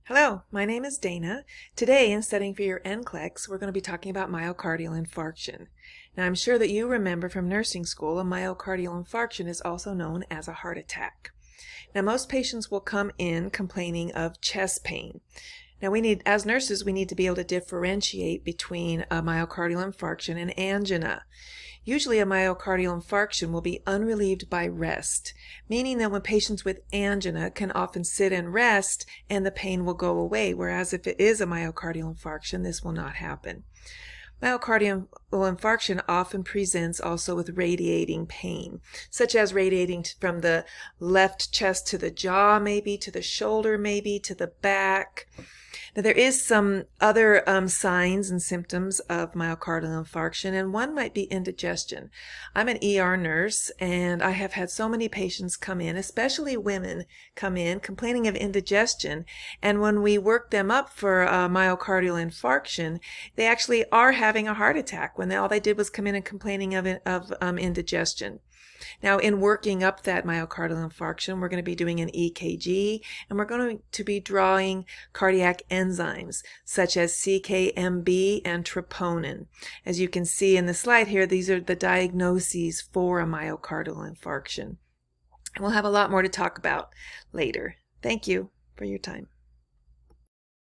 Hello, my name is Dana. Today, in studying for your NCLEX, we're going to be talking about myocardial infarction. Now, I'm sure that you remember from nursing school, a myocardial infarction is also known as a heart attack. Now, most patients will come in complaining of chest pain. Now, as nurses, we need to be able to differentiate between a myocardial infarction and angina. Usually a myocardial infarction will be unrelieved by rest, meaning that when patients with angina can often sit and rest and the pain will go away, whereas if it is a myocardial infarction, this will not happen. Myocardial infarction often presents also with radiating pain, such as radiating from the left chest to the jaw, maybe to the shoulder, maybe to the back. Now, there is some other signs and symptoms of myocardial infarction, and one might be indigestion. I'm an ER nurse, and I have had so many patients come in, especially women, come in complaining of indigestion, and when we work them up for a myocardial infarction, they actually are having a heart attack when all they did was come in and complaining of indigestion. Now, in working up that myocardial infarction, we're going to be doing an EKG, and we're going to be drawing cardiac enzymes such as CKMB and troponin. As you can see in the slide here, these are the diagnoses for a myocardial infarction. We'll have a lot more to talk about later. Thank you for your time.